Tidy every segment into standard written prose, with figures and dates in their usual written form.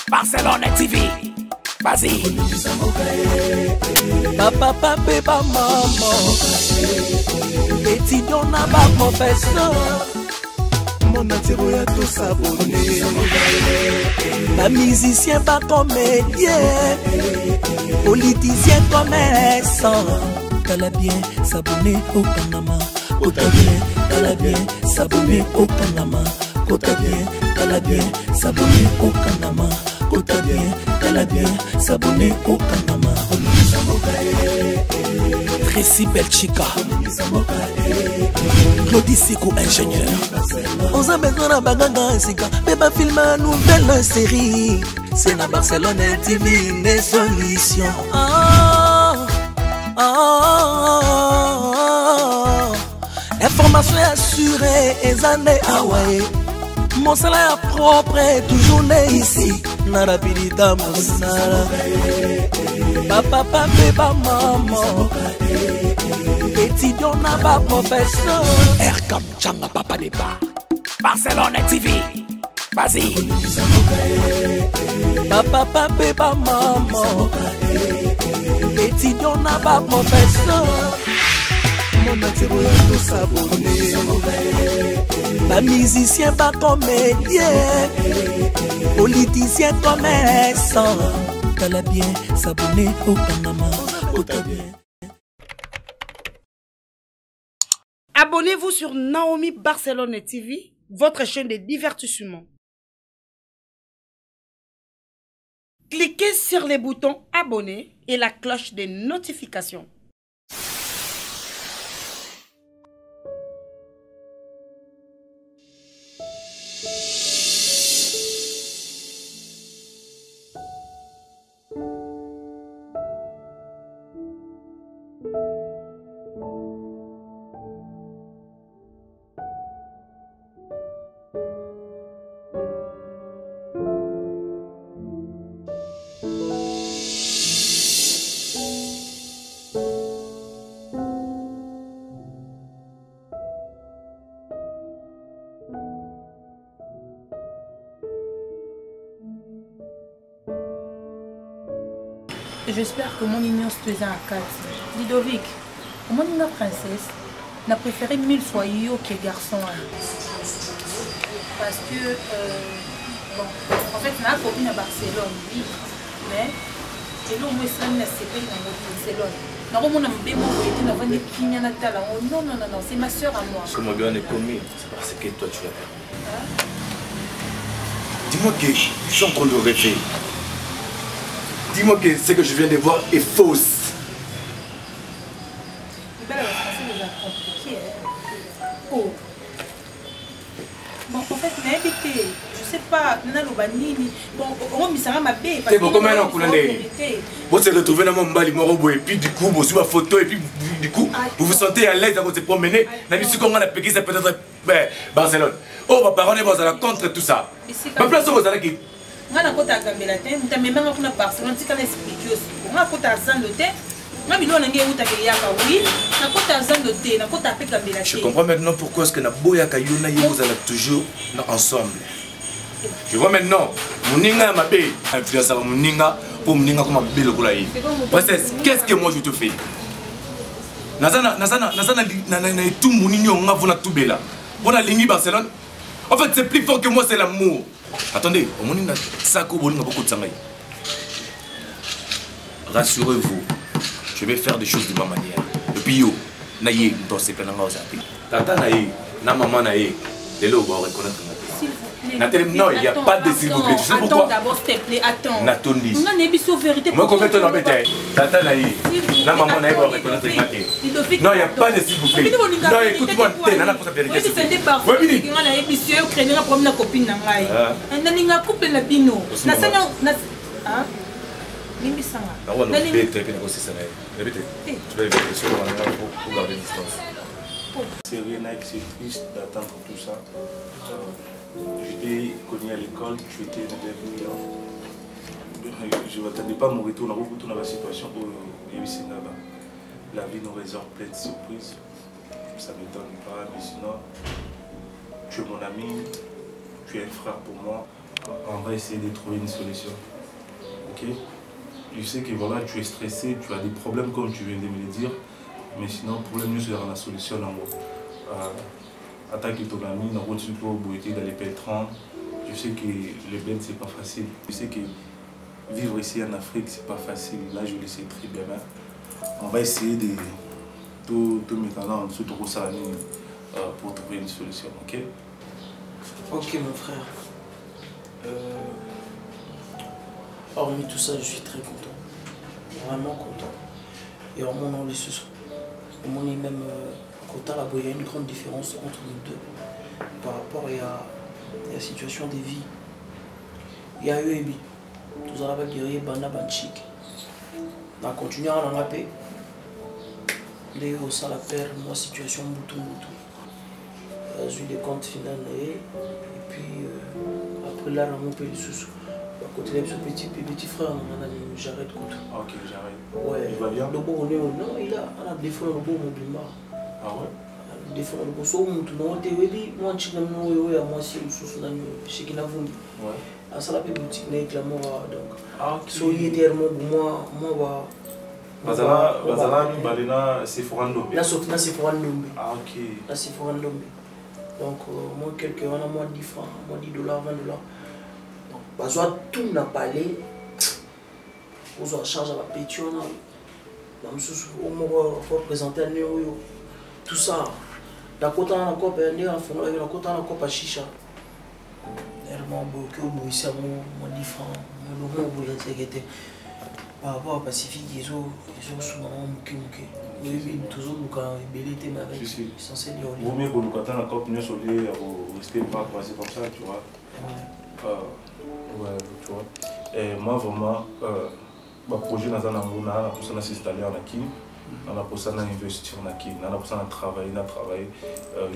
Barcelone TV. Vas-y. Papa, papa, maman. Étudiant n'a pas professeur. Mon atiro ya tout s'abonner. Pas musicien, pas comédien. Politicien, commerçant. T'as bien s'abonner au Panama. T'as bien, t'as bien s'abonner au Panama. T'as bien, t'as bien s'abonner au Panama. T'as bien, t'as bien s'abonner au Panama. Tracy Belchica, Claudie Sikou ingénieur. On a besoin d'un bagage, mais pas filmer une nouvelle série. C'est la Barcelone TV, les solutions. Information assurée et années Hawaii. Mon salaire propre est toujours né ici. Na rapidité mon salaire. Papa, papa, maman. Étudiant n'a pas professeur. Air comme Changa Papa Débat. Barcelone TV. Vas-y. Papa, papa, maman. Étudiant n'a pas professeur. Mon atiro ya tout s'abonner. Pas musicien, pas comédien. Politicien, commerçant. T'as bien s'abonner au Panama. T'as bien. Abonnez-vous sur Naomi Barcelone TV, votre chaîne de divertissement. Cliquez sur les boutons abonner et la cloche de notification. J'espère que mon union se faisait en 4. Ludovic, mon union princesse n'a préféré 1000 fois yo que garçon. Parce que, bon, en fait, ma copine à Barcelone, oui, mais et là, moi, je suis à Barcelone. Non, non, non, c'est ma soeur à moi. Ce que mon gars est commis, c'est parce que toi, tu l'as perdu. Dis-moi que je suis en train de rêver. Dis-moi que ce que je viens de voir est fausse. Oh. Bon, en fait, mais évitez. Je sais pas, bon, on m'y ma baie. C'est bon, comment vous se retrouvez dans mon bali morobo et puis du coup, vous suivez ma photo et puis du coup, vous vous sentez à l'aise à vous se promener. N'a pas su qu'on a péqué, ça peut être Barcelone. Oh, ma parole est contre tout ça. Ma place, vous allez qui? Je suis je comprends maintenant pourquoi est-ce que Naboya Kayuna vous allez toujours ensemble. Je vois maintenant, Mouninga m'a payé. Influence à Mouninga pour Mouninga comme un bel goulaï. Qu'est-ce que moi je te fais? Nazana tout Mouninga on a vu tout bella. On a ligné Barcelone. En fait, c'est plus fort que moi, c'est l'amour. Attendez, au Mouninga, ça a beaucoup de sangai. Rassurez-vous, je vais faire des choses de ma manière. Et puis yo, naïe, dans ces pénales tata naïe, na maman naïe, les lots vont reconnaître. Non, il n'y a pas de s'il vous plaît. Tu sais pourquoi? Attends d'abord, s'il te plaît, attends. Nathalie. On a une vérité. Moi, comment tu en embêtes? Tata naïe, na maman naïe va reconnaître. Non, il n'y a pas de s'il vous plaît. Non, écoute-moi, t'es nana pour sa vérité. Oui, c'est pas. Oui, oui. On a une monsieur qui a problème la copine na ngai. On a un couple na bino. Na sanya na hein? Mimi sanga. Na on a bête et puis négocier ça naïe. Répétez. Tu vas vérifier sur pour garder une distance. C'est rien, c'est triste d'attendre tout ça. J'étais connu à l'école, je suis devenu je ne m'attendais pas à mon retour dans la situation où la vie nous réserve plein de surprises. Ça ne m'étonne pas, mais sinon, tu es mon ami, tu es un frère pour moi. On va essayer de trouver une solution. Ok? Je sais que voilà, tu es stressé, tu as des problèmes comme tu viens de me le dire. Mais sinon, le problème, nous, c'est la solution en gros. Attaquer ton ami, dans votre support, dans les pétrants. Je sais que le bled, c'est pas facile. Je sais que vivre ici en Afrique, c'est pas facile. Là, je le sais très bien. On va essayer de tout mettre en dessous de ça pour trouver une solution. Ok? Ok, mon frère. Hormis tout ça, je suis très content. Vraiment content. Et en mon nom, les sous. Au moins, même content, il y a une grande différence entre nous deux par rapport à la situation des vies. Il y a eu Ebi. Tout ça, il Banda Banchik. On a continué à en paix. Les hauts ça la perd, moi, situation bouton. J'ai eu des comptes finales. Et puis, après là, on a payé les sous. À côté de ce petit frère, j'arrête contre. Ok, j'arrête. Ouais. Il va bien? Le bon, non, il a défendu le bon mobile. Ah ouais? Défendu le bon. So, moi, je suis moi, si je suis chez Kinavuni. Ouais. À ça, la boutique n'est que la mort. Donc, ah, ok. so, il était moi, Bazala, Balena, c'est Forandombe. Là, c'est Forandombe. Ah, ok. Là, c'est Forandombe. Donc, moi, quelques on a moins 10 francs, moins 10 dollars, 20 dollars. Donc, besoin tout n'a pas allé. Vous en charge à la pétion. Au moment où présenter un néo. Tout ça. La côte en encore, la côte en encore pas chicha. Vraiment, beaucoup de ici, moins 10 francs. Par rapport au Pacifique, ils ont souvent mouké. Mais toujours, ils sont censés dire. Vous mettez le coton en cop, nous sommes rester pas croisés comme ça, tu vois. Ouais, tu vois. Et moi, vraiment, le projet dans un endroit, on a pour ça s'installer en Aki, on a pour ça investir en Aki, on a pour ça travailler,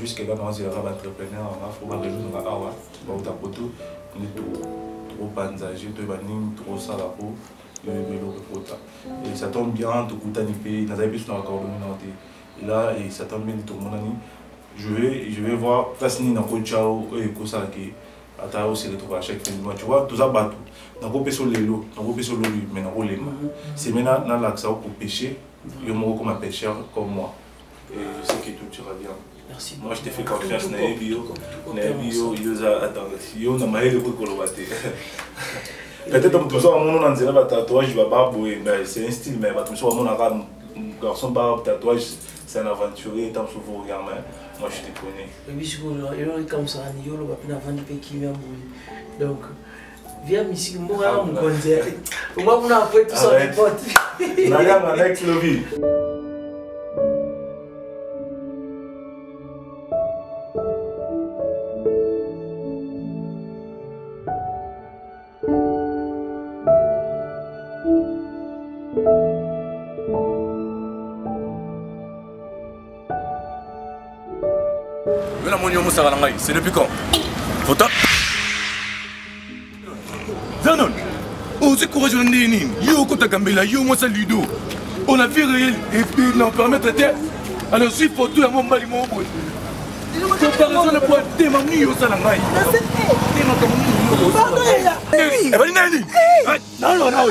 jusqu'à quand on est entrepreneur, on a faut pas résoudre la awa, on a pour tout, on est trop banzagé, trop salabo. Et ça tombe bien, tout le monde et là, et ça tombe bien, tout le monde. Je vais voir, place ni dans le chao et comme ça qui attend aussi les trucs à chaque fin de mois. Tu vois, tout ça bateau. Dans le pêche sur les lots, dans le pêche sur l'eau, mais dans les mains. C'est maintenant dans l'accès pour pêcher, il y a comme un pêcheur comme moi. Et je sais que tout ira bien. Merci. Moi, je te fais confiance dans les bio. Il y a un maïs de coup pour peut-être que tout ça, on a un tatouage, c'est un style, mais un garçon tatouage, c'est un aventurier, tant que vous regardez, moi je te connais. Il est comme ça, il y a un peu qui vient bouger. Donc, viens ici, moi, mon concert. Moi, on a appris tout ça, mes potes. Regarde avec le vie. C'est depuis quand? Photo? Zanon, oh c'est courageux de Nénine. Yo, quand t'as Gambela, yo, moi, ça Ludo. On a vu réel et puis non, permettre de terre. Alors, si photo, à mon mari, mon boy. Comparaison de poids, t'es ma mie au salangaï. Pardon, eh, ben, Nani. Non, non, non.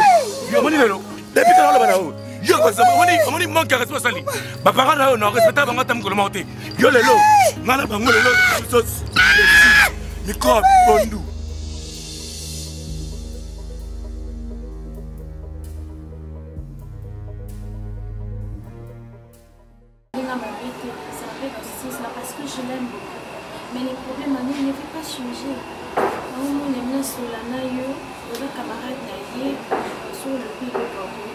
Yo, mani, non. Depuis que l'on a là, yo, on y manque à responsabilité. Ma parole, on a respecté avant que tu montes. Yo, le lot. Nana, le lot. Microbe, bondou. Parce que je l'aime beaucoup. Mais les problèmes à nous ne vont pas changer. On est bien sur la naïe, le camarade naïe, sur le pays de Bordeaux.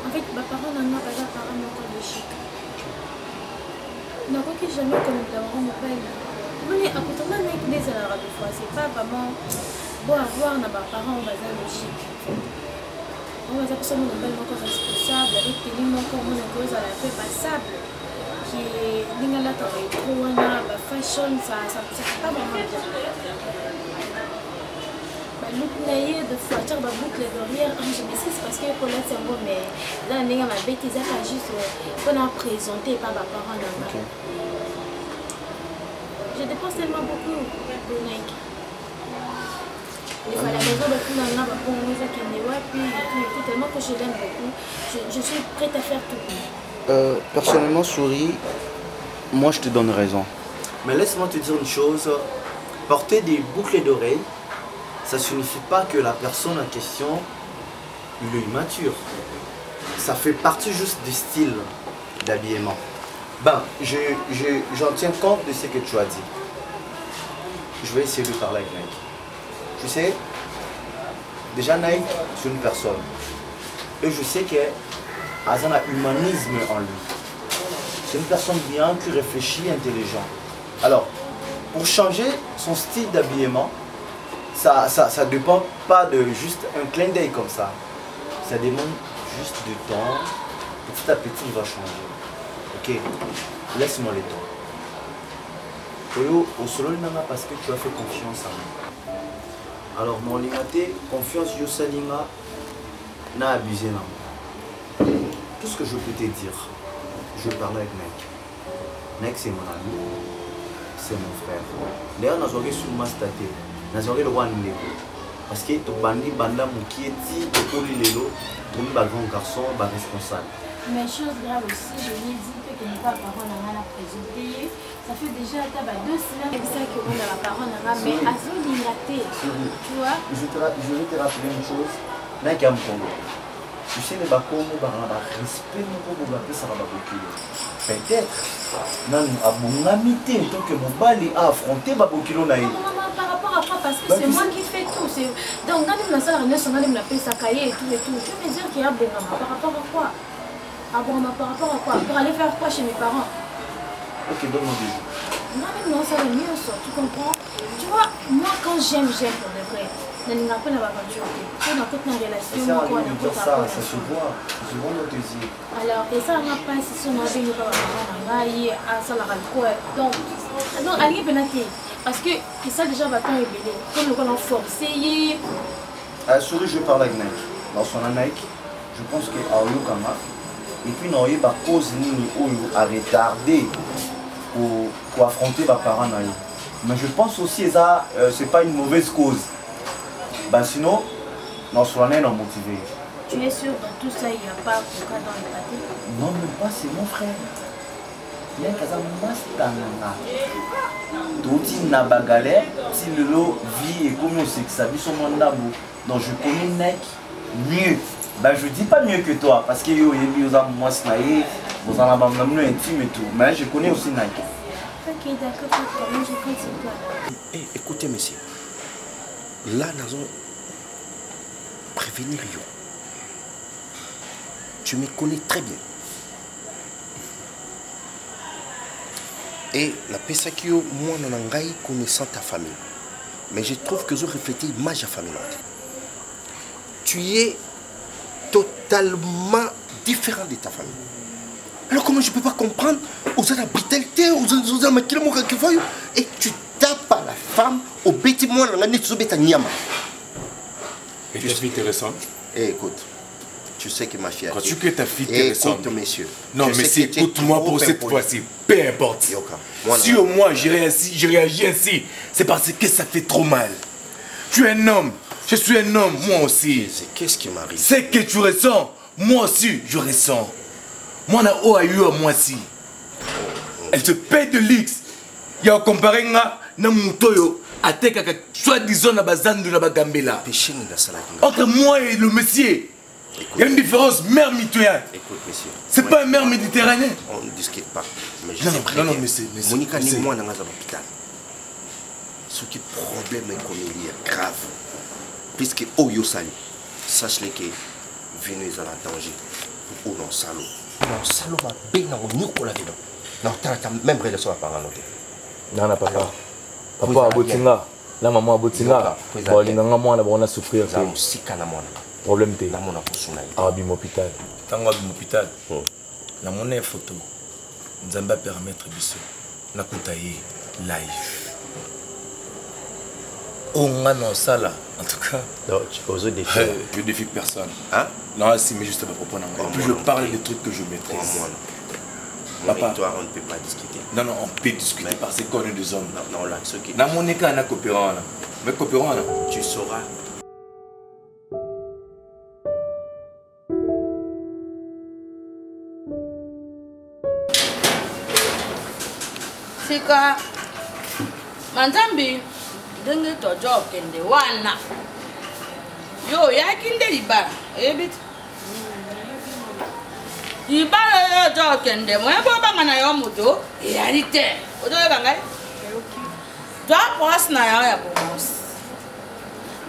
En fait, ma parole n'a pas parlé encore de chic. Donc, ok, jamais comme nous avons mon père. Vous voyez, à côté de moi, des fois, c'est pas vraiment bon à voir dans mes parents, on va dire le chic. On va dire que nous sommes encore responsables, avec des lignes encore moins cause à la paix passable. Qui est l'ingala travail trop, on a fashion, ça c'est pas vraiment bien. Look naïe de fois, tu as boucle derrière, je m'excuse parce que pour l'être c'est bon, mais là on est à ma bêtise, c'est juste qu'on a présenté par ma parole. Je dépense tellement beaucoup pour Nike. Et à la maison, tellement que je l'aime beaucoup. Je suis prête à faire tout. Personnellement, Souris, moi je te donne raison. Mais laisse-moi te dire une chose. Porter des boucles d'oreilles, ça ne signifie pas que la personne en question il est immature. Ça fait partie juste du style d'habillement. Ben, j'en tiens compte de ce que tu as dit. Je vais essayer de parler avec Nike. Tu sais, déjà Nike, c'est une personne. Et je sais qu'elle a un humanisme en lui. C'est une personne bien qui réfléchit, intelligent. Alors, pour changer son style d'habillement, ça ne dépend pas de juste un clin d'œil comme ça. Ça demande juste du temps. Petit à petit, il va changer. Ok, laisse-moi le temps. Au solo parce que tu as fait confiance en moi. Alors, mon limité, confiance, je salinga, n'a abusé. Tout ce que je peux te dire, je parle avec Nek. Nek, c'est mon ami, c'est mon frère. D'ailleurs, nous avons sur ma statue, nous avons le roi de parce que tu bandi banda moukieti, tu poli lelo, tu es un grand garçon, un responsable. Mais chose grave aussi, je lui ai dit que mes parents n'ont pas présenté. Ça fait déjà 2 semaines que ça que mes parents n'ont pas, mais à ce limité, tu vois. Je vais te rappeler une chose, Nek a Congo. Tu sais, les Bakongo, respect nous pour ça va peut-être, non, à mon amitié, tant que mon bali a affronté Babokilo Naï. Par rapport à quoi? Parce que c'est moi qui fais tout. Donc, dans la salle, on a la paix, ça cahier et tout et tout. Je veux dire qu'il y a Bongama. Par rapport à quoi? Par rapport à quoi? Pour aller faire quoi chez mes parents? Ok, donne-moi des jours. Non, ça va mieux, ça. Tu comprends? Tu vois, moi, quand j'aime pour de vrai. Je n'ai pas l'aventure. Tu as une relation. Ça se voit dans tes yeux. Alors, et ça n'a pas si on avait une donc, allez, parce que ça déjà va t'en révéler. Comme on a forcé. Souris, je parle avec Nike. Dans son Nike, je pense que Aoyo Kama. Et puis, on a eu cause à retarder pour affronter les parents. Mais je pense aussi que ce n'est pas une mauvaise cause. Ben sinon, nous sommes motivés. Tu es sûr dans tout ça, il n'y a pas de cas dans le pâté? Non, même pas, c'est mon frère. Il y a un cas de Nabagale, si le lot vit et comme on sait que ça vit sur mon nabo. Donc je connais Nek mieux. Ben je dis pas mieux que toi, parce que yo vous avez moi snaï, vous en avez intime et tout. Mais je connais aussi Nek. Ok, d'accord, je compte sur toi. Écoutez, monsieur. Là, nous allons prévenir yo. Tu me connais très bien. Et la Pesakio, moi, je n'ai connaissant ta famille. Mais je trouve que je reflète l'image de la famille. Tu es totalement différent de ta famille. Alors comment je ne peux pas comprendre aux la brutalité, aux la maquille, et tu tapes à la femme au bâtiment, Et ta fille intéressante. Écoute, tu sais que ma fille a quand tu que ta fille intéressante. Écoute, messieurs. Non, mais écoute-moi pour cette fois-ci. Peu importe. Si au moins je réagis ainsi, c'est parce que ça fait trop mal. Tu es un homme. Je suis un homme, moi aussi. Qu'est-ce qui m'arrive? C'est que tu ressens. Moi aussi, je ressens. Moi, on a eu moi aussi. Elle se paie de l'X. Il y a comparé à Namutoyo. Soit-disant na bazandu na bagambela. Entre moi et le monsieur, il y a une différence mère mitoyen. Écoute, monsieur. C'est pas un mère méditerranéen. On ne discute pas. Mais je non, sais très bien. mais Monica ni moi dans l'hôpital. Ce qui est problème est comme il est grave. Puisque Oyo Sali, sache-le que Vénus est en danger. Ou non, salaud. Non, salaud va bien dans le Nicolas dedans. Non, t'as même relation à parler. Non, papa. Papa abotinga, la maman abotinga. Bon, les gens moi on a souffrir. Problème t'es. Ah, bim hôpital. Tango bim hôpital. La monnaie photo. Nzamba permettre biso. Na kutaye live. On a non ça là. En tout cas. Non, tu poses des défis. Je défie personne. Hein? Non, si mais juste à propos. Je parle des trucs que je maîtrise. Papa. Toi, on ne peut pas discuter. Non, non, on peut discuter parce qu'on est des hommes. Non, là, ce qui... Dans mon écart, on a coopérant. Mais coopérant, tu sauras. Sika Manzambi ndenge tojo kende wana yo yakinde liba ebit ibala yo jo kende mo ebo banga na yo moto realite ojo banga jo boss na yo ya boss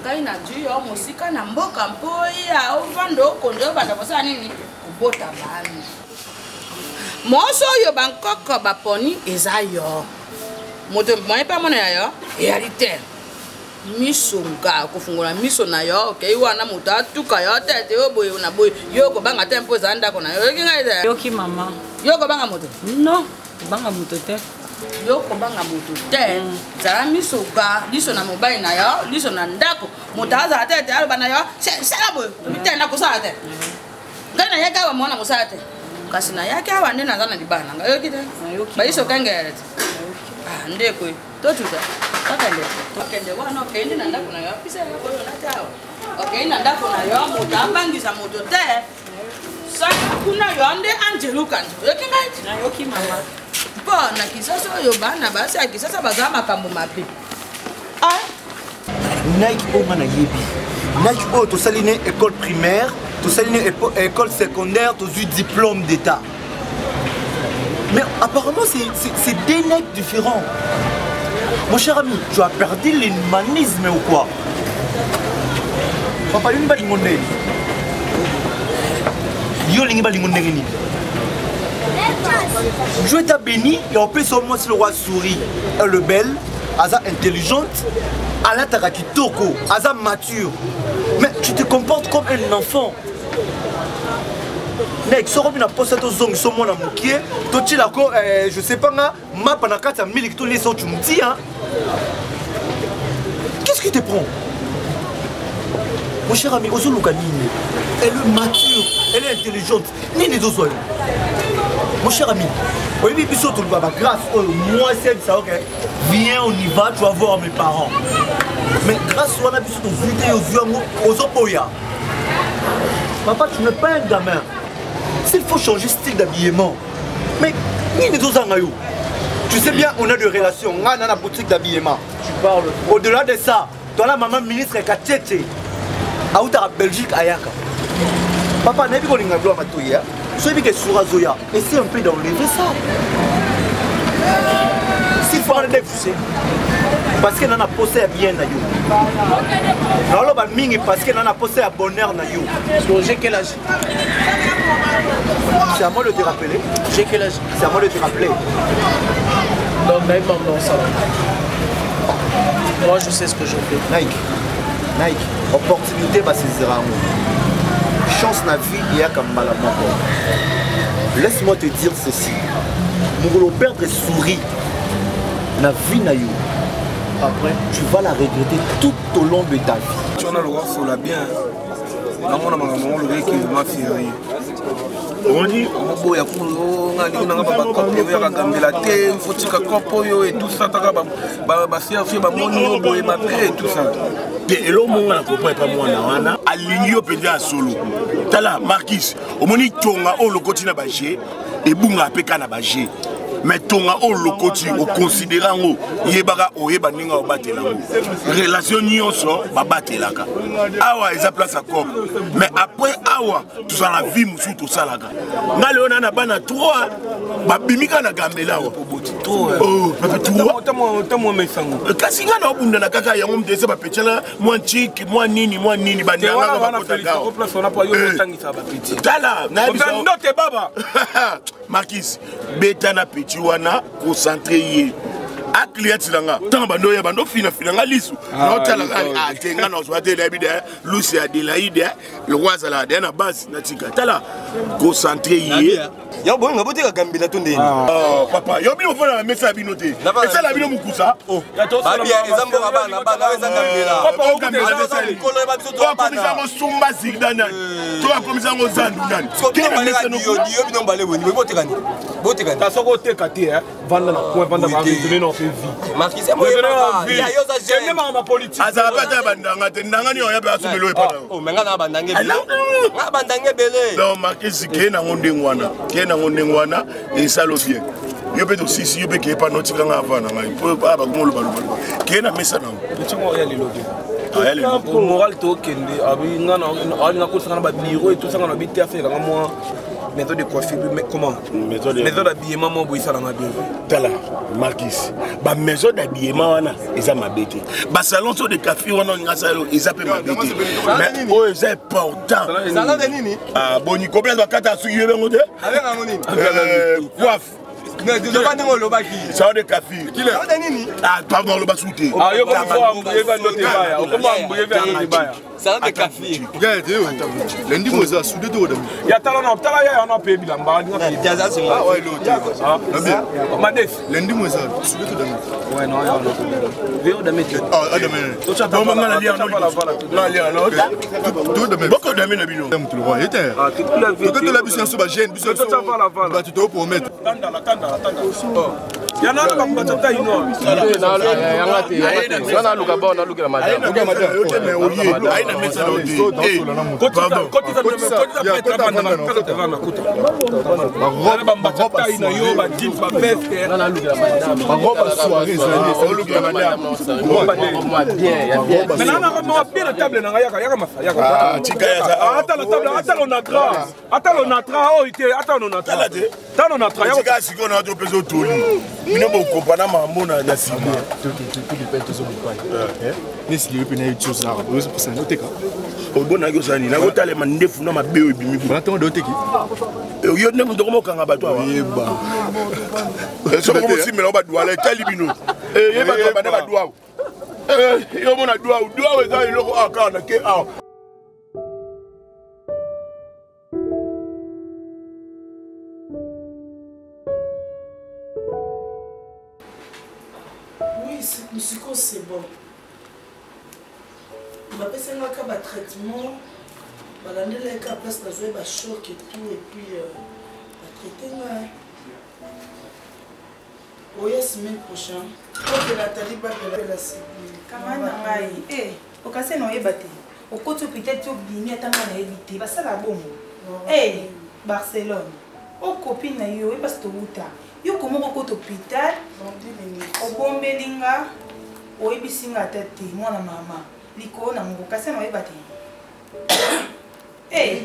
ngai na ju yo musika na mboka mpo ya ovando kondo banda bosa nini kubota bani moso yo bankoko baponi eza yo moto moye pa mona yo realite miso nga kufungula miso na yo okay wana moto atuka yo tete yo boye na boye yo ko banga tempo za ndako na yo kinga ide yo ki mama yo ko banga moto non banga moto te yo ko banga moto te za miso ga liso na mobile na yo liso na ndako moto aza tete alo bana yo sala boye bitenda kusala te ngana yaka wa mona kusala te kasi na yake awa nde naza na libana nga yoki te baiso kengele te ndeko totuta tokende wana okende na ndako na yo pisa yo koyo na tawa okende na ndako na yo moto abangisa moto te saka kuna yo nde Angelo kanjo yoki ngaiti na yoki mama mpo na kisasa oyo bana basi ya kisasa baza makambo mabe Nike o na yebi Nike o tosali ne école primaire tosali ne école secondaire tozu diplôme d'état. Mais apparemment c'est des Nike différents. Mon cher ami, tu as perdu l'humanisme ou quoi? Papa yoni balingonde yo lingi balingonde ni Dieu t'a béni et en plus au moins le roi sourit le bel Aza intelligente, Ala Taraki Toko, Aza mature. Mais tu te comportes comme un enfant. Nek, sors une poste aux ongles, sur mon amoukier, tu la je sais pas, ma panakata milik, tous les autres, tu me dis, hein. Qu'est-ce qui te prend? Mon cher ami, Ozo Lukanini, elle est mature, elle est intelligente. Ni les autres. Mon cher ami, oui, puis surtout le baba, grâce au moi, c'est ça, ok. Viens, on y va, tu vas voir mes parents. Mais grâce à la puissance aux Opoya. Papa, tu n'es pas un gamin. S'il faut changer style d'habillement. Mais, ni les autres angayou. Tu sais bien, on a des relations. On a la boutique d'habillement. Tu parles. Au-delà de ça, dans la maman ministre Katiete, à Outa Belgique, Ayaka. Papa, n'a pas de gloire à Matoya. Celui qui est sur Azoya, essaie un peu d'enlever ça. S'il faut enlever, parce qu'elle en a posé à bien na yo. Alors bah mingi parce qu'elle en a posé à bonheur na yo. J'ai quel âge? C'est à moi de te rappeler. J'ai quel âge? C'est à moi de te rappeler. Non, même non, ça va. Moi je sais ce que je fais. Nike, opportunité va saisir à moi. Chance na vie il y a comme mal à moi. Laisse-moi te dire ceci. Nous voulons perdre souris. La vie na yo. Après, tu vas la regretter tout au long de ta vie. Tu en as le voir sur la bien. Dans mon maman, le gars qui m'a fait rire. On dit, on a et tout ça, tout ça. Et l'homme, on a compris pas moi, à l'igno pédia à solo. Tala, Marquis, au moni tonga, on le continue à bâcher, et bunga peka na bâcher. Mais tonga, on le continue, au considérant, yebara, o yeba ninga o batela. Relation nyonso, ba batelaka. Awa, ils a place à cop. Mais après, awa, tout ça la vie, moussou, tout ça la gars. Nale, on a bana 3, ba bimika na gambela. Oh, papa, 3. T'as-moi mes sangs. Kasi nga na obunda na kaka yango mdese ba petela moi chiki moi nini banda nga ba kotaka au place on a pas yo tangi ça ba petit tala na biso note baba Marquis beta na petit wana concentré a client langa tant bando ya bando fina nga lisu no tala a tenga no swate la bide Lucy Adelaide le roi zala na base na tika tala concentré yi ya bon ngabote ka gambila tunde papa yo bino fona mesa binote esa la bino mukusa babi ezambo bana bana eza gambila papa o gambila sali kolo ba biso to bana komisa ngo sumba zigdana to komisa ngo zandu nani kena mesa no yo bino mbale boni botekani Kasoko teka te vanda na point vanda ba vivre no vie. Marquis c'est moi ya yo za je même en politique. Azala pata bandanga te ndanga ni oya ba sumelo epa. Oh menga na bandange bele. Na bandange bele. Non Marquis ke na ngonde ngwana et ça lo bien. Yo pe to sisi yo pe ke pa notika nga vana ngai. Po ba ba ngolo ba. Ke na mesa na. Tchingo ya liloge. Pour moral to kende abi ngana ali ngakutsa ngana ba bureau et tout ça ngana biti affaire nga moi. Méthode de coiffure, mais comment? Méthode d'habillement, moi, ça dans ma bien. Tala, Marquis. Ba maison d'habillement, wana, ils ont ma bête. Ba salon de café, wana, ils appellent ma bête. Mais oh, c'est important. Salon de nini? Ah, bon, il combien de kata su yebe ngote? Avec un monime. Coiffe. Salon de café. Salon de nini? Ah, pardon, le basouté. Ah, yo comme ça, on va noter baya. On va noter baya. Salon de café. Regarde, lundi moi ça soudé de demi. Ya talona ya on a payé bilamba. Ah ouais, l'autre. Ah, Madef. Lundi moi ça soudé de demi. Ouais, non, ya on a. Véo de mettre. Ah, demain. Toi tu as pas mal à lire. Non, lire alors. Tout demain. Beaucoup demain na bino. Tu le vois, était. Ah, tu la vie. Tu la biso ba jeune, biso. Bah tu te promettre. Tanda. Ya na ba batata ino. Sana luka ba na luka madame. Luka madame. Yo te me oye. Aina mesa na odi. Obona yo sani na otale mandefu na mabeo ebimi ko natonga doteki yo ne mundo ko kanga bato awa yeba so ko simela ba douala tali bino yeba to ba ba douawo yo mona douawo za iloko akana ke aw oui c'est bon. Je vais faire un traitement, je vais aller à la place de la choc et tout, et puis je vais traiter. Oui, la semaine prochaine. Je vais Nathalie la semaine. Comment est-ce au cas où on est battu, au côté peut-être bien attendre à éviter, parce que la bombe. Eh, Barcelone. Au copine yo, parce que tu yo comment au côté hôpital, au bombe linga, au ebisinga tête, moi la maman. Liko na mungu kasi na webate. Eh,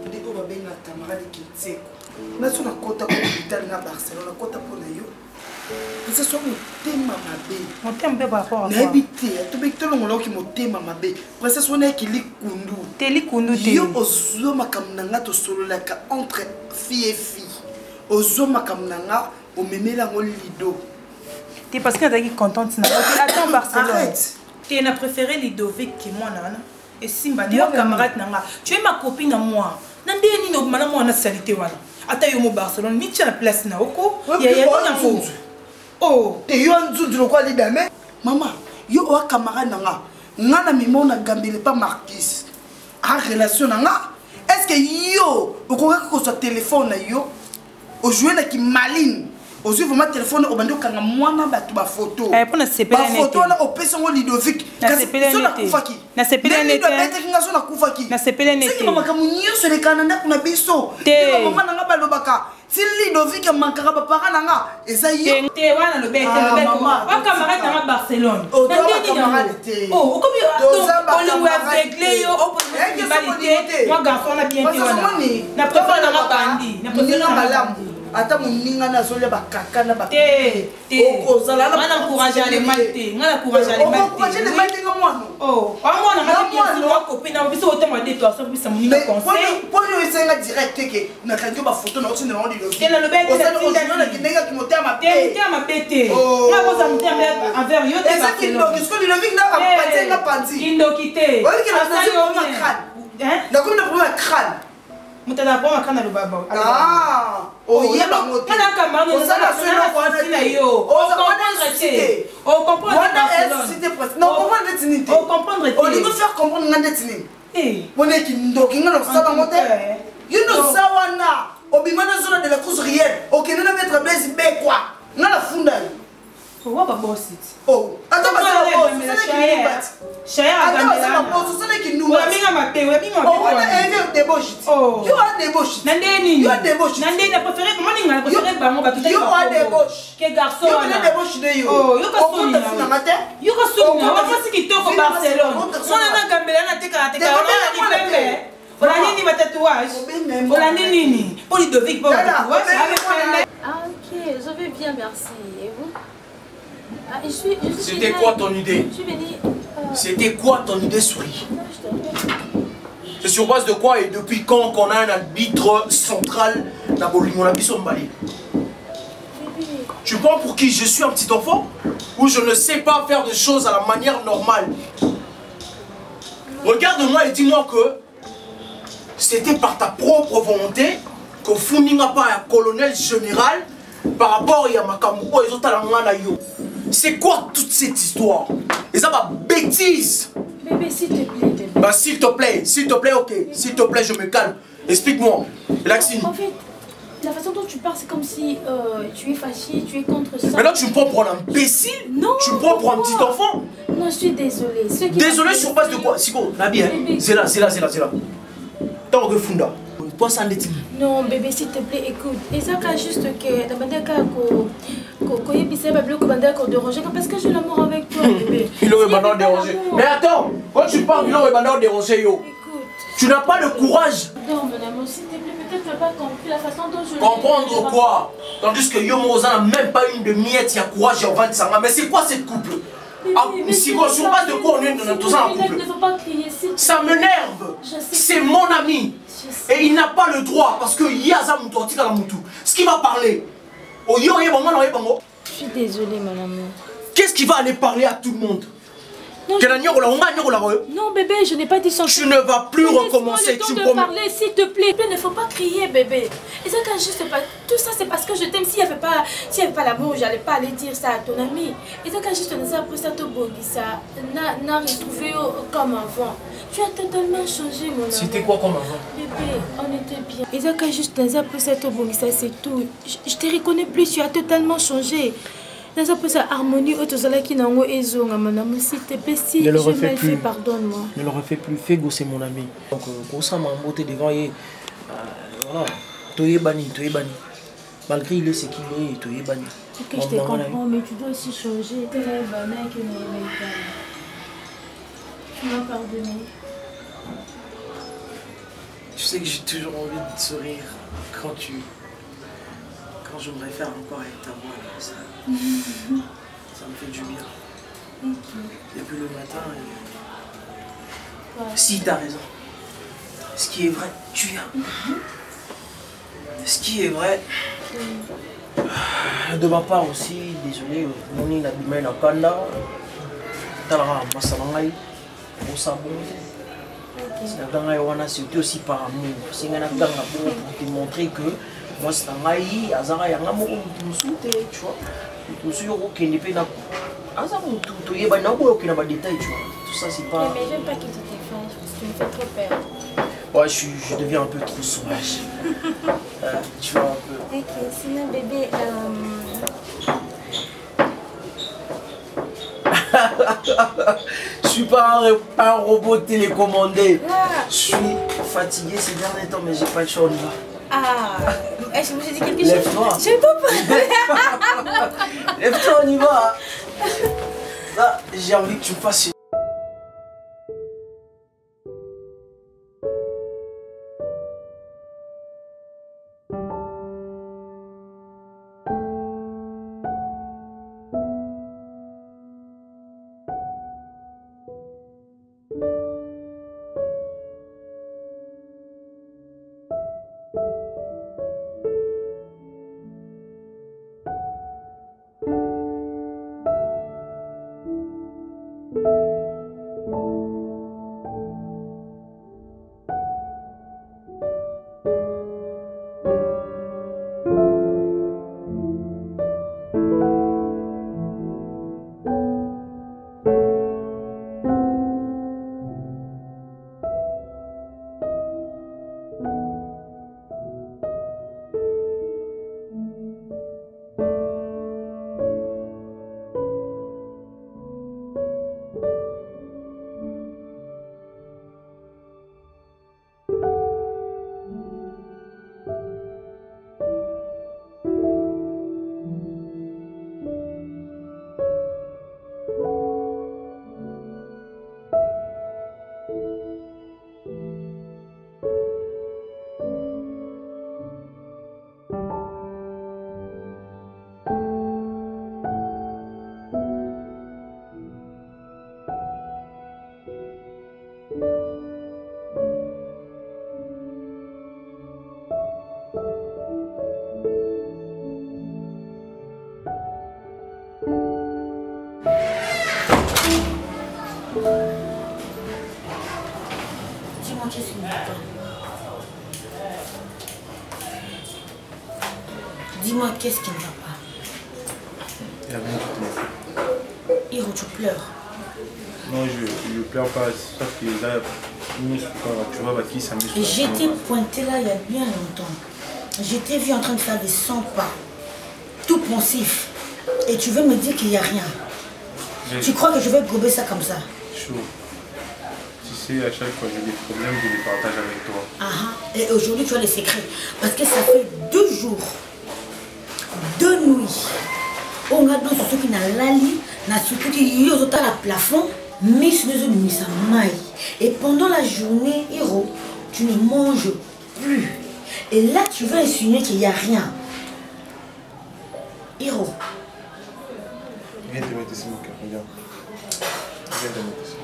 ndiko babenga camarade Kitseko. Na sona kota ko hôpital na Barcelone, kota pona yo. Parce que motema mabe. Motema ba rapport à quoi? Na habité, to bekitolo ngolo ki motema mabe. Parce que sona ki likundu. Te likundu te. Yo ozo makamnanga to solola ka entre fille et fille. Ozo makamnanga o memela ngol lido. T'es parce que t'es contente na. Attends Barcelone. Arrête. Tu as préféré Ludovic que moi, Nana. Et Simba, tu es camarade Nanga. Tu es ma copine à moi. Nandé ni no mana moi na salité wana. Ata yo mo Barcelone, ni tia la place na oko. Ya na fo. Oh, te yo nzundu lo kwa li dame. Maman, yo o camarade Nanga. Ngana mimo na gambele pas Marquis. En relation Nanga. Est-ce que yo, o ko ko so téléphone na yo, o jouer na ki maline. Ozu vraiment téléphone au bando kanga mwana batu ba photo. Eh pour na sepela net. Ba photo na opesa ngo Ludovic. Na sepela net. Na sepela net. Na sepela net. C'est mama kamunyo sur le Canada kuna biso. Te mama nanga ba lobaka. Si Ludovic mankara ba para nanga eza yo. Te wana lo bete lo bete. Wa camarade na Barcelone. Na ndini camarade. Oh, ko bi on le avec yo o pour qualité. Moi garçon na bien te wana. Na préfère na bandi. Na préfère na malamu. ata moninga nazolia bakaka na encourage les malte nga mwana omwana ngakopina biso otema deto asabisa moninga conseil poni osenga direct ke nakangi bafoto na otindela ngo dilobinakendengaki motema mabete nga koza motema envers yo te kindoki te nakomi na problème ya crâne moto na problème ya crâne alobaba olingo faire comprendre nga ndeti nini boneki ndoki nga nakosala ngo te yo noza wana obima nazona de la cause réelle okende na maître blaise bekwa nga na funda yo owa babosi ata olanini batatouage olandi nini po lidovik po batatouage ok, je vais bien, merci. Et vous? C'était quoi ton idée? C'était quoi ton idée, souris? C'est sur base de quoi et depuis quand qu'on a un arbitre central dans mon abisso Mbali? Tu prends pour qui? Je suis un petit enfant? Ou je ne sais pas faire des choses à la manière normale? Regarde-moi et dis-moi que c'était par ta propre volonté que Founinga pas un colonel général par rapport à Makamuko et autres. C'est quoi toute cette histoire? Et ça va bêtise. Bébé, s'il te plaît, bébé. Bah s'il te plaît, ok. S'il te plaît, je me calme. Explique-moi. Laxine. En fait, la façon dont tu parles, c'est comme si tu es fâché, tu es contre ça. Mais là, tu me prends pour un imbécile? Non. Tu me prends pour un petit enfant? Non, je suis désolée. Désolée sur base de quoi? Siko, Nabi, hein? C'est là. Tant que Funda. Non, bébé, s'il te plaît, écoute. Et ça, juste que la bandaka parce que j'ai l'amour avec toi, bébé. Il aurait maintenant dérangé. Mais attends, quand tu parles, il aurait maintenant dérangé, yo. Tu n'as pas le courage. Non, madame, s'il te plaît, peut-être tu n'as pas compris la façon dont je... Comprendre quoi? Tandis que yo Moza n'a même pas une de miette, il y a courage, il y a 20 sanga. Mais c'est quoi cette couple? Si on sur base de quoi on est dans tout ça en couple? Ça m'énerve. C'est mon ami. Et il n'a pas le droit parce que Yaza Moutortika la Moutou. Ce qui va parler. Je suis désolée, mon amour. Qu'est-ce qui va aller parler à tout le monde? Non, bébé, je n'ai pas dit ça. Tu ne vas plus recommencer. Tu peux parler, s'il te plaît. Il ne faut pas crier, bébé. Et ça, quand je sais pas, tout ça, c'est parce que je t'aime. S'il n'y avait pas l'amour, j'allais pas aller dire ça à ton ami. Et ça, quand je te disais après ça, tu n'a retrouvé comme avant. Tu as totalement changé, mon amour. C'était quoi comme avant? Bébé, on était bien. Et ça, quand je te disais après ça, c'est tout. Je te reconnais plus. Tu as totalement changé. Dans sa harmonie, s'il te plaît, si je mal fait, pardonne-moi. Ne le refais plus, Fego c'est mon ami. Donc, pour ça, ma beauté devant, voilà, Toyebani. Malgré il est ce qu'il est, Toyebani. Ok, je te comprends, mais tu dois aussi changer. Tu m'as pardonné. Tu sais que j'ai toujours envie de sourire quand je me réfère encore avec ta voix là, ça me fait du bien. Et puis le matin, si t'as raison, ce qui est vrai, tu as. Ce qui est vrai, de ma part aussi, désolé, mon n'a pas la kanda, talara masalangai, au sabon. C'était aussi par amour. C'est un pour te montrer que moi c'est un aïe, azara yanga mo musuté, tu vois. Musu yoko kende pe na azara tout yeba na ko yokina ba détail, tu vois. Tout ça c'est pas. Mais j'aime pas que tu t'effaces parce que tu me fais trop peur. Ouais, je deviens un peu trop sauvage. Tu vois un peu. Ok, sinon bébé Je suis pas un robot télécommandé. Je suis fatigué ces derniers temps, mais j'ai pas le choix, on y va. Ah, je me suis dit quelque chose. Lève-toi. Je vais pas parler. Lève-toi, on y va. Là, j'ai envie que tu me fasses une... Dis-moi qu'est-ce qui ne va pas. Dis-moi qu'est-ce qui ne va pas. Il n'y a rien du tout. Hiro, tu pleures. Non, je ne pleure pas. C'est parce que là, tu vois, qui ça me dit. J'étais pointée là il y a bien longtemps. J'étais vu en train de faire des 100 pas. Tout pensif. Et tu veux me dire qu'il n'y a rien. Tu crois que je vais gober ça comme ça? Chaud. Tu sais, à chaque fois que j'ai des problèmes, je les partage avec toi. Et aujourd'hui, tu as les secrets. Parce que ça fait 2 jours, 2 nuits. On a dans ce qui n'a lali, n'a surtout qui y a la plafond, mais ce n'est pas maille. Et pendant la journée, Hiro, tu ne manges plus. Et là, tu vas insinuer qu'il n'y a rien. Hiro. Viens te mettre ici, mon cœur, regarde. Viens te mettre ici.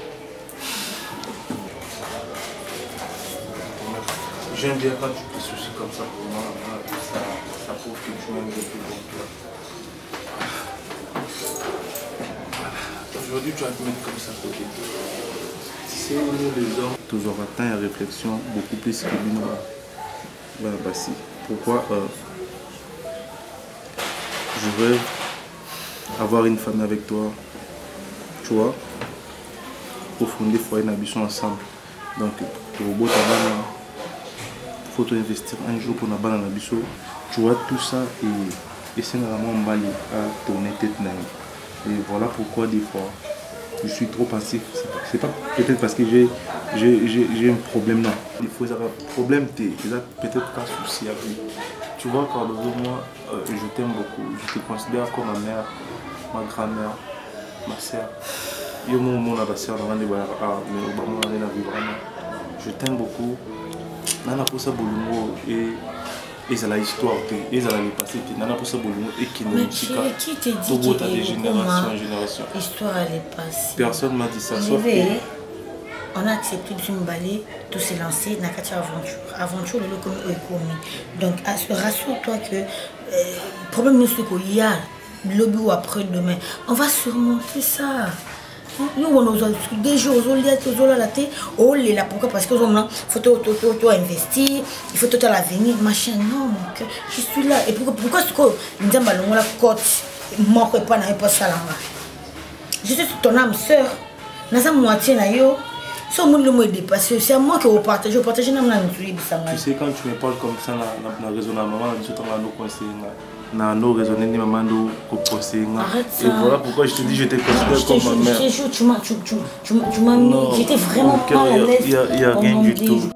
J'aime bien quand tu te soucies comme ça pour moi. Ça prouve que tu m'aimes depuis longtemps. Aujourd'hui, tu vas te mettre comme ça à côté. Tu sais, nous les hommes, toujours atteint à réflexion beaucoup plus que lui. Voilà, bah si. Pourquoi je rêve avoir une famille avec toi, tu vois, pour fonder foyer d'ambition ensemble. Donc, pour le beau tabac, il faut investir un jour pour la balle dans l'ambition. Tu vois tout ça et c'est vraiment emballé à tourner tête. Et voilà pourquoi des fois je suis trop passif. C'est pas peut-être parce que j'ai un problème, non. Il faut avoir un problème, peut-être pas souci à vie. Tu vois, Carlos, moi, je t'aime beaucoup. Je te considère comme ma mère, ma grand-mère, ma soeur. Je t'aime beaucoup. Nana pour ça bolongo et ça la histoire et ça la le passé nana pour ça bolongo et qui ne qui te dit que de génération en génération. L'histoire elle est passée. Personne m'a dit ça. Sauf que on a accepté de se m'emballer, de se lancer dans la aventure le comme donc rassure-toi que le problème c'est qu'il y a lobby ou après demain on va surmonter ça. Nous on a des jours on est là pourquoi parce que il faut investir, il faut tout à l'avenir machin non mon cœur je suis là et pourquoi ce que nous avons la côte moi pas pas ça là je suis ton âme sœur nous avons moitié na yo si on me dépasse c'est à moi que vous partagez tu sais quand tu me parles comme ça na raisonnement je suis dans nos conseils na no raisonner ni maman do conseiller et voilà pourquoi je te dis je te considère comme ma mère. Tu m'as mis j'étais vraiment pas à l'aise. Il y a rien du tout.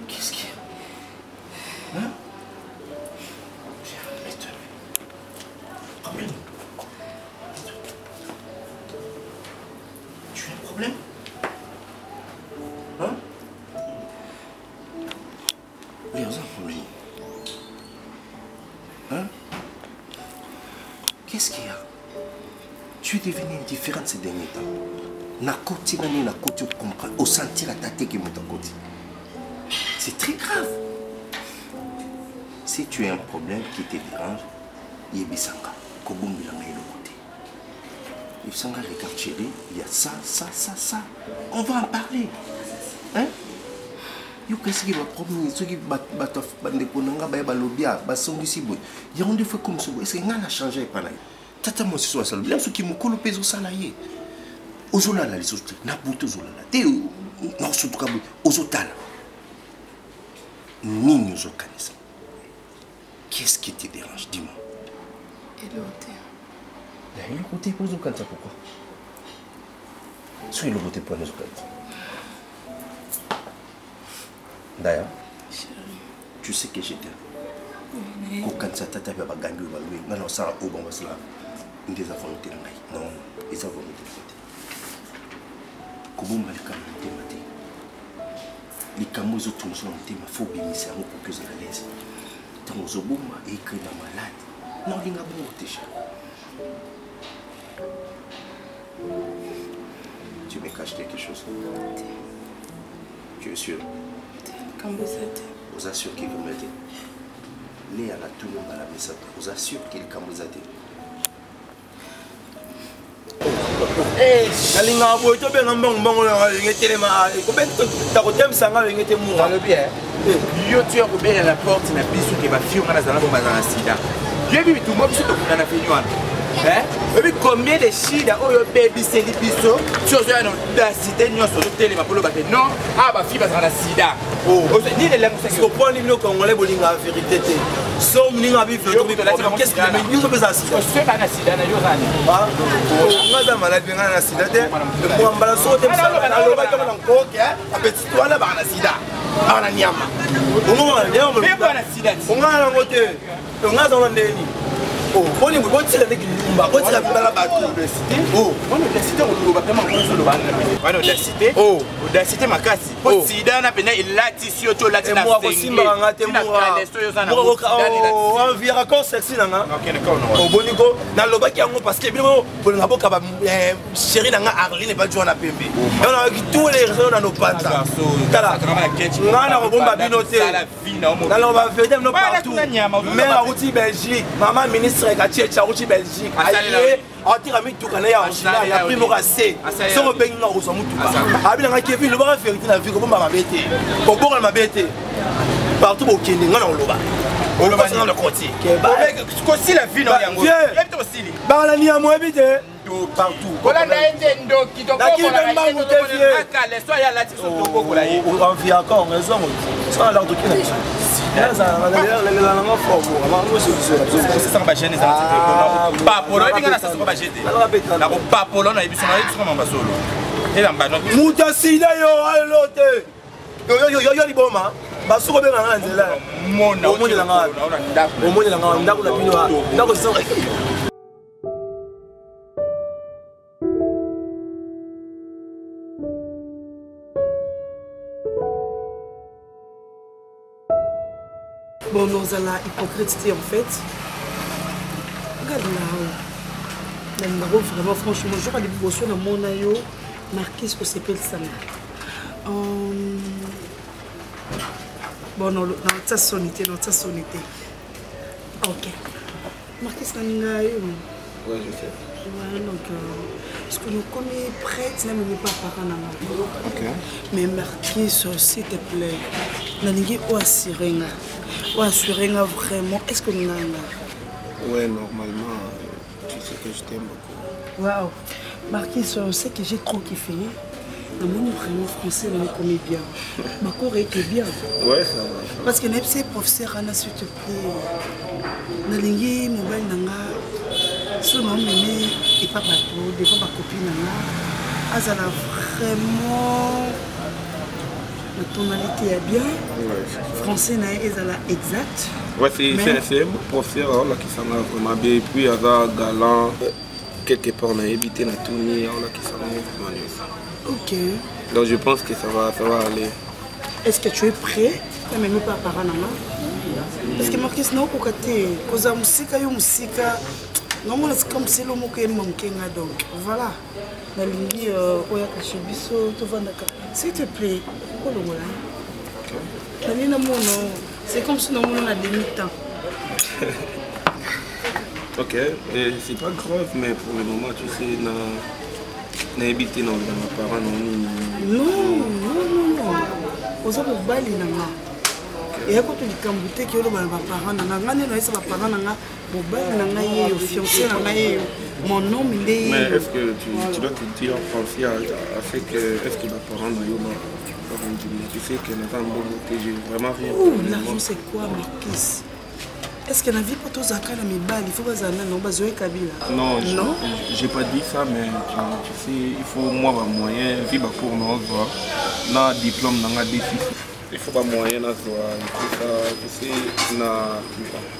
Qu'est-ce qu'il y a? Hein? Tu as un problème? Hein? Oui, on a un problème. Hein? Qu'est-ce qu'il y a? Tu es devenu indifférente ces derniers temps. Au sentir à ta tête qui monte à côté. C'est très grave. Si tu as un problème qui te dérange, Yebisanga, Kobumbi l'a mis de côté. Yebisanga, regarde chérie, il y a ça. On va en parler. Hein? yo qu'est-ce qui va problème ce qui bande konanga ba ba lobia ba songi sibo ya on fait comme ça est-ce que ngana changer pas là tata mo siso sala bien ce qui me colle peso salarié ozola la les autres na buto zola la te na surtout ka ozotala nini ozokanisa qu'est-ce qui te dérange dis-moi et l'autre il est côté pour ozokanta pourquoi sur le côté pour ozokanta d'ailleurs tu sais que j'étais quand ça tata va gagner va louer non ça au bon cela une des volontés non ils ont volonté comment mal quand maté les camos autour sont thème faut bien c'est un peu plus à l'aise tant aux oboma et que la malade non il n'a pas déjà tu me caches quelque chose tu es sûr comme vous êtes vous assure qu'il comme dit les à la tout le monde à la maison vous assure qu'il comme vous êtes nalinga boy to benga mbongo ngete ma ko ben ta ko tem sanga ngete mu le bien yo tu as ouvert la porte na biso ke ba fiu ngana zala bomba za sida je bi tout mo biso to kuna na finywana et puis combien de chida oyo baby c'est biso tu as no da cité nyoso to tele ma polo ba non ah ba fi ba za sida oh ni les langues c'est pour les congolais bolinga vérité té so mninga bi fait qu'est-ce que nous sommes à sida c'est pas na sida na yo rani ah ngaza malade ngana na sida té mo mbala so té na lo ba to na koke apeti to na ba na sida ana nyama ngoma leo mo ba na sida ngana ngote ngaza na ndeni oh on est bon tirer avec lumba on tire dans la bateau de cité oh on est de cité on va vraiment on se le va on est de cité oh de cité makasi po sida na pena ilati sio to lati na moi ko simba ngate moi oh on vient comme sexy nanga OK d'accord non oh boniko na lobaki yango parce que bien bolinga boka ba chéri nanga Arline ba joana pembe on a tous les raisons dans nos pattes tala ngana ko bomba binote na loba vede no partout mais a outil Belgique maman ministre Katié Charouchi Belgique allié on tire mi tout kana ya Angela ya primo cassé so bengi na ozo mutu abi na Kevin le ba vérité na vie ko bomba mabete ko bonga mabete partout au Kenya ngana oloba oloba na le côté ko si la vie no yango yebito sili ba la ni amo ebite partout kola ndaende ndo kitoko kola ndaende to kale so ya lati so to kola yi on vit encore raison ça la to kina muta sida yo alote yo liboma basuko benga na nzela omoni la nga ndako na bino ndako sisa bon nous allons hypocrite en fait regarde là vraiment franchement je vais aller bosser dans mon ayo Marquis que c'est pas ça bon non ça sonité ok Marquis nanga yo ouais je sais ouais donc parce que nous comme prête même pas par ok mais Marquis s'il te plaît nalingi o asirenga vraiment est-ce que nous ouais normalement tu sais que je t'aime beaucoup waouh Marquis c'est que j'ai trop kiffé le monde vraiment français le commet bien ma corps était bien ouais ça va parce que n'est professeur Anna s'il te plaît nalingi mobile nanga so non mais et pas bateau devant ma copine nanga azala vraiment la tonalité est bien ouais, français na ezala exact ouais c'est un professeur là qui s'en a vraiment bien et puis il y a galant quelque part on a évité la tournée là qui s'en a ok donc je pense que ça va aller est-ce que tu es prêt même pas par nana parce que Marquis non ko kate koza musika yo musika non moi c'est comme si le mot que manqué donc voilà nalingi oya kashibiso to vandaka s'il te plaît pourquoi le voilà nalina mono c'est comme si non on a demi-temps ok c'est pas grave mais pour le moment tu sais na évité non mes parents non oza mobali na nga eya koto likambo te ke oloba na baparent na nga nga nde naesa baparent na nga mobali na ngai yeyo fiancé na ngai yeyo mon nom nde yeyo. Mais est-ce que tu dois te dire penser à fait que est-ce que baparent na yo tu sais que naza mbongo te j'ai vraiment rien. L'argent c'est quoi Marquis? Est-ce que la vie pour tous Zaka na mibali il faut bazana non bazoé Kabila? Non, j'ai pas dit ça mais tu sais il faut moi ba moyen vivre pour nous voir na diplôme na défi. Il faut pas moyen na voir il faut ça tu sais na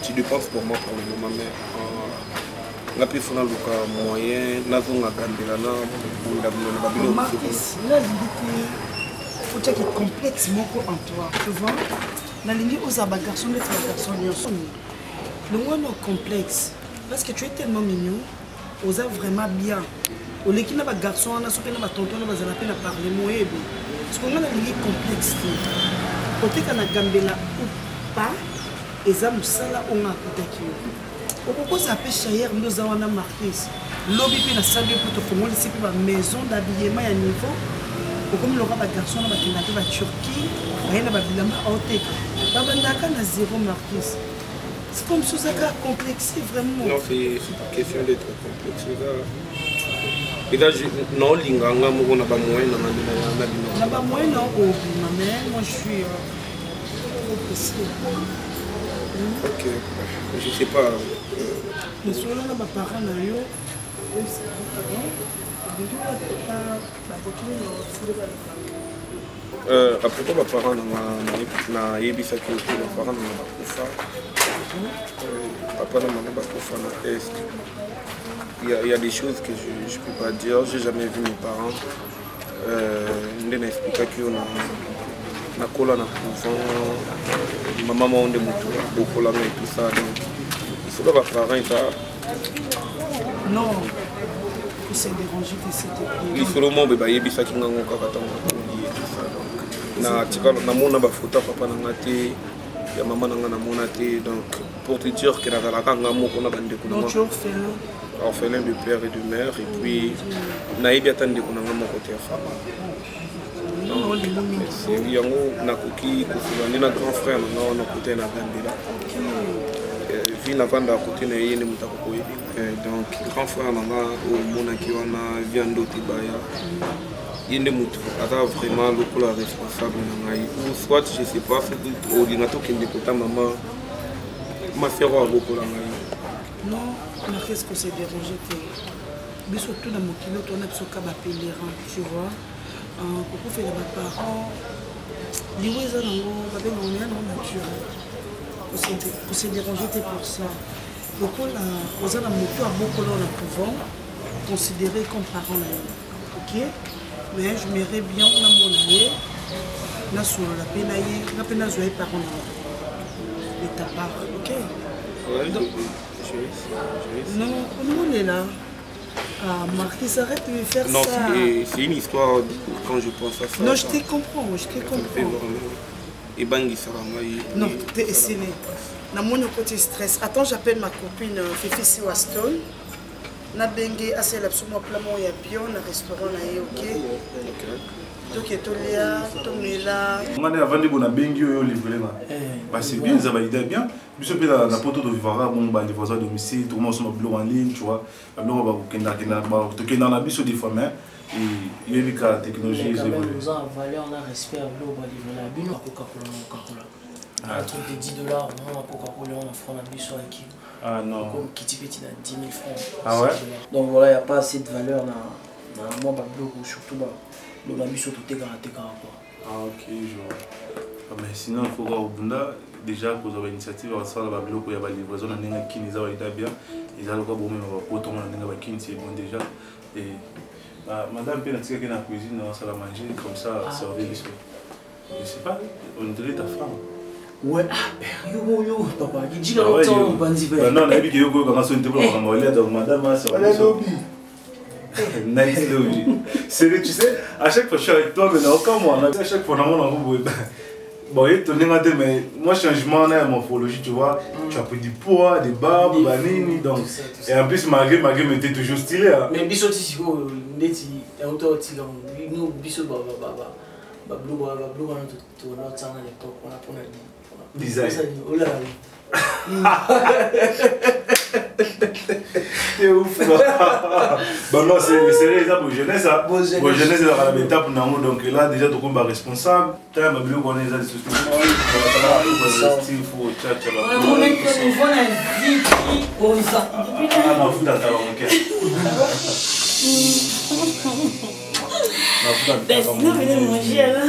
tu dépenses pour moi pour le moment mais na pi fona luka moyen na zonga gandela na bunda bunda babilo. Marquis la vie faut que tu complexes moko en toi tu vois na lingi oza ba garçon de garçon nyonso. Le moins non complexe parce que tu es tellement mignon, osa vraiment bien. Au lieu qu'il y a des garçons, on a soupé na tonton, on a la peine à parler moyen. Parce qu'on a la ligne complexe. Côté qu'on a gambela ou pas, et ça nous sala on a côté. Pourquoi ça peut chayer nous avons na Marquis. Lobby puis la salle pour te faire ici pour la maison d'habillement à niveau. Comme le roi garçon on a qui n'a pas Turquie, rien n'a pas bilamba haute. Baba ndaka na zéro Marquis. C'est comme si ça a complexé vraiment. Non, c'est pas question d'être complexe. Et là, non, l'inganga, on n'a pas moyen on n'a pas moyen, non, mais moi je suis trop pressé. Ok, je sais pas. Mais sur là, on a pas parents, à propos de parents, na yebisa que les parents n'ont pas kufa. Papa n'a pas kufa na est. Il y a des choses que je peux pas dire. J'ai jamais vu mes parents. N'ai expliqué que na kola na couvent. Ma maman on est beaucoup là et tout ça. Donc il faut que les parents ils non. C'est dérangé que c'était. Il faut le monde bébé yebisa qui n'ont pas na tika na mona ba photo papa na ngati ya maman na ngana mona te donc pour te dire que na la kanga moko na bande ko na orphelin de père et de mère et puis na yebi atande ko na ngamo côté ya femme non c'est yango na koki ko fulani na grand frère na na côté na bandela vie na banda côté na yene mutako ko yebi donc grand frère na o mona ki wana viando tibaya il est vraiment le responsable ou soit je sais pas c'est ordinateur qui me coûte maman ma faire beaucoup la non mais qu'est-ce que c'est dérangé mais surtout dans mon kilo on a besoin de pèlerin tu vois pour faire les parents les voisins on va bien on est en nature pour se déranger pour ça beaucoup là aux gens à beaucoup là on pouvons considérer comme parents ok. Mais je m'aimerais bien na monnaie na sur la penaye na pena zoé par on et ta part ok ouais donc non on est là ah Marquis arrête de me faire non, ça non c'est une histoire quand je pense à ça non je te comprends et bangi ça va non t'es essayé na mon côté stress attends j'appelle ma copine Fifi Waston na bengue assez absolument plamon ya bio na restaurant na ye ok donc etolia tomela ngane avant de bona bengue yo livrer na bah c'est bien ça va idée bien biso pe la poto de vivara bon ba les voisins domicile tout le monde sur blog en ligne tu vois blog ba kenda ba to kenda na biso des fois mais et il y a des technologies évoluent nous en valeur on a respect blog ba livrer la bino Coca-Cola un truc de $10 on a Coca-Cola on franc na biso avec ah non. Comme Kitty Petit a 10 000 francs. Ah ouais? Donc voilà, il n'y a pas assez de valeur dans moi, blog, surtout dans la mission tout est garanti. Ah ok, je vois. Mais sinon, il faut voir au Bunda, déjà, pour avoir une initiative, on va faire la blog, il y a des livraisons, on a qui les a bien, ils ont le cas pour même poton, on a qui c'est bon déjà. Et madame Pénatika qui est dans la cuisine, on va la manger, comme ça, servir les soins. Je sais pas, on dirait ta femme. Ouais, yo, papa, il dit longtemps, bandi vert. Non, on a vu que yo quand on était pour la donc madame, c'est la lobby. Nice lobby. C'est tu sais, à chaque fois je suis avec toi, mais non, comme moi, à chaque fois on a bon, il tourne mais moi changement dans la morphologie, tu vois, tu as pris du poids, des barbes, banini, donc et en plus malgré mais tu es toujours stylé. Mais biso ti siko ndeti auto ti nous biso Bablo wana tona tsana l'époque on a pour design. C'est ouf. Bon non, c'est les étapes jeunesse. Pour jeunesse c'est la étape donc là déjà tout comme responsable. T'as ma bio qu'on est les sociétés. Il faut tchatcha. On est que nous voit la vie pour ça. Ah ma fou dans ta banque. Non, venez manger là.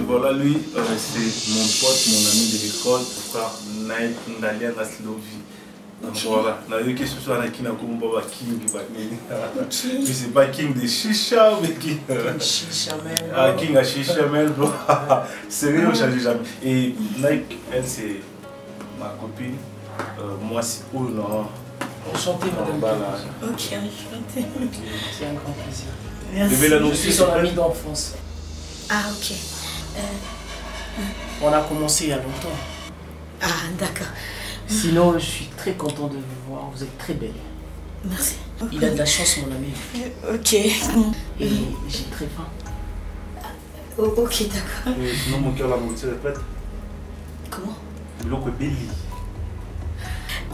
Voilà, lui, c'est mon pote, mon ami de l'école, frère Naïk Ndalia Naslovi. Donc voilà, on a vu que ce soit un King Akumba King. Mais c'est pas King de Chicha, mais King. Ah, King à Chicha, mais bro. Sérieux, on ne change jamais. Et Naïk, elle, c'est ma copine. Moi, c'est pour non. Enchanté, madame. Ok, enchanté. C'est un grand plaisir. Merci. Je suis son ami d'enfance. Ah, ok. On a commencé il y a longtemps. Ah, d'accord. Sinon, je suis très content de vous voir. Vous êtes très belle. Merci. Il a de la chance, mon ami. Ok. Et j'ai très faim. Ok, d'accord. Sinon, mon cœur, la nourriture est prête. Comment? L'eau est belle.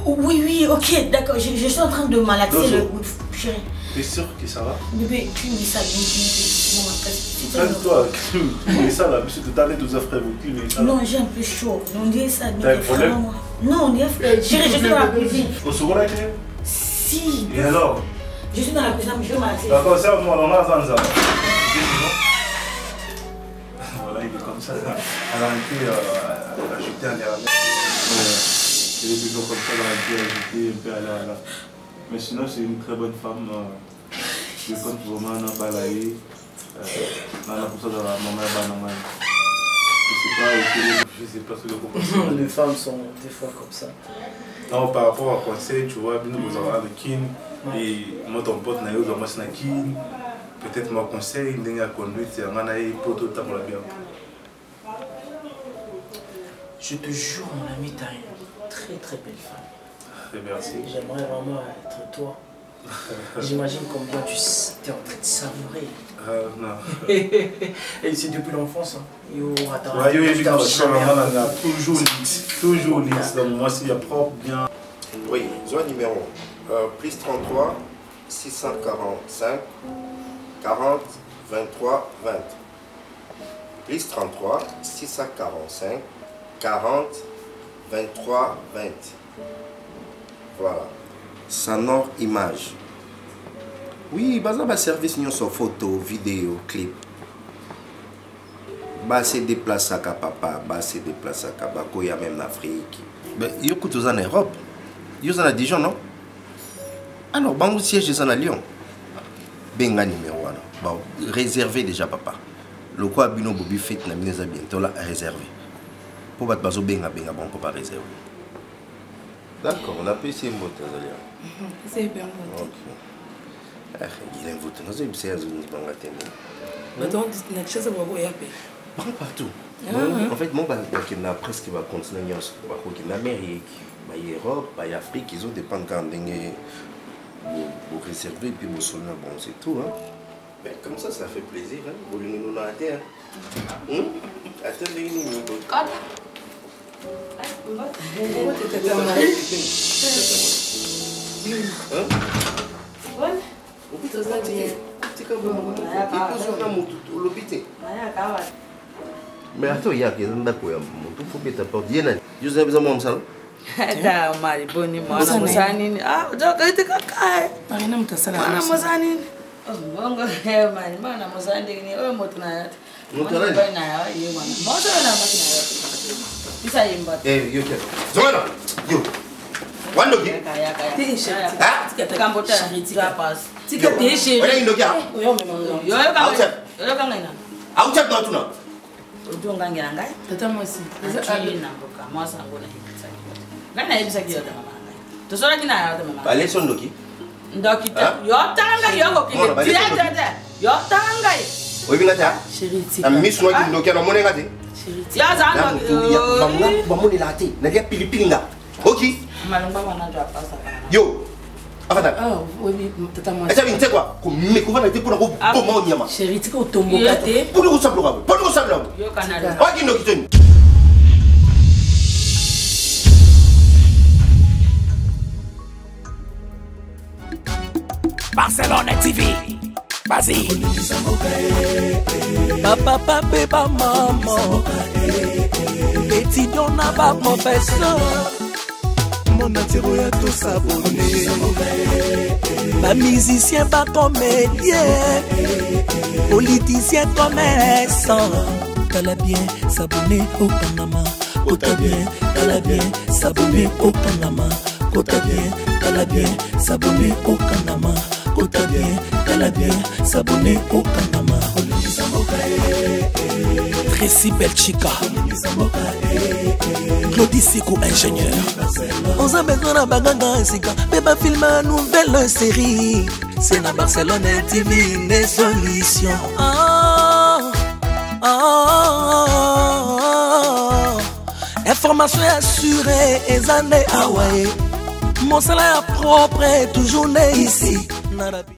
Oui, ok, d'accord. Je suis en train de malaxer le... Chérie. T'es sûr que ça va? Bébé, tu me dis ça. Calme-toi, mais ça là, monsieur, tout à l'heure, tous frères, vous non, j'ai un peu chaud. On dirait ça. T'as un problème? Non, on dirait... Chérie, je suis dans la cuisine. Au second là, Si. Et alors? Je suis dans la cuisine, mais je vais malaxer. D'accord, c'est moi, on a ça. Voilà, il est comme ça. Elle a été ajoutée à l'air. Il est toujours comme ça, elle a été ajoutée un peu à l'air. Mais sinon, c'est une très bonne femme. Je compte vraiment en balayer. Pour ça, dans la maman, je sais pas ce que vous pensez. Les femmes sont des fois comme ça. Non, par rapport à conseil, tu vois, nous vous avons avec Kin. Et moi, ton pote, Nayo, moi, c'est Kin. Peut-être mon conseil, il y a conduite, c'est un anaï pour tout le temps pour la bien. Je te jure, mon ami, t'as une très très belle femme. Merci. J'aimerais vraiment être toi. J'imagine combien tu es en train de savourer. Non. Et c'est depuis l'enfance. Yo, attends. Ouais, toujours lisse. Donc, moi, s'il y a propre, bien. Oui, zone numéro plus 33 645 40 23 20. Plus 33 645 40 23 20. Voilà. Sonore image. Oui, basa ba service nous sur photo, vidéo, clip. Ba se déplace à papa, ba se déplace à Bako, ya même en Afrique. Ben, yo kuto en Europe. Yo en Dijon, non? Alors, bango siège en Lyon. Benga numéro 1. Bon, réservé déjà papa. Le quoi bino bobi fait na mineza bientôt là réservé. Pour battre bazo benga bon pour pas réserver. D'accord, on a pu essayer mot Tazalia. C'est bien. OK. Il a voté. Nous avons essayé de nous bangater. Mais donc la chose va vous yaper. Partout. En fait, mon qui n'a presque va continuer à se voir en Amérique, en Europe, en Afrique, ils ont des pancartes pour réserver et puis pour sonner. Bon, c'est tout. Hein. Mais comme ça fait plaisir. Hein. Vous voulez nous la terre. Attendez-nous. Mais attends, il y a des gens qui ont fait des portes. Il y a des gens qui ont da mari boni mwana musanini utokaite kakae marina mutasala mwana musanini bongo mari mwana musandini oyo moto nayo moto nayo nayo ye mwana moto na makina nayo bisa yimba yo ke zona yo wando ki tisha tikata kambota tika pass tika tisha oya indokia yo memo yo kanga ina aucha ndo tuna udonga ngira ngai tata mosi ina boka mosa ngona ngana yebisa kiyo ta mama ngai to sora kina ya ta mama bale son ndoki ndoki ta yo tanga yo ko kile tira yo tanga oyi binga ta chérie tika miss no ki ndoki na monenga te ya zanga bamuni lati na dia pilipili nga oki malungba wana ndo apasa yo Afata. Ah, oui, tata moi. Eza binté quoi? Mais comment était pour la bombe au nyama? Chérie, tu ko tombokate. Pour le sablo. Pour le sablo. Yo Canada. Wa kino kitoni. Barcelone TV. Vas-y. Papa, papa, maman. Étudiant n'a pas professeur. Mon atiro ya tout s'abonner. Pas musicien, pas comédien. Politicien, commerçant. T'as bien s'abonner au Panama. T'as bien, t'as bien s'abonner au Panama. T'as bien, t'as bien s'abonner au Panama. T'as bien, t'as bien s'abonner au Panama. Tracy Belchica, Claudie Sikou, ingénieur. On a besoin d'un baganga et sika. Bébé filme une nouvelle série. C'est dans Barcelone TV, les solutions. Information assurée et années Hawaii. Mon salaire propre est toujours né ici.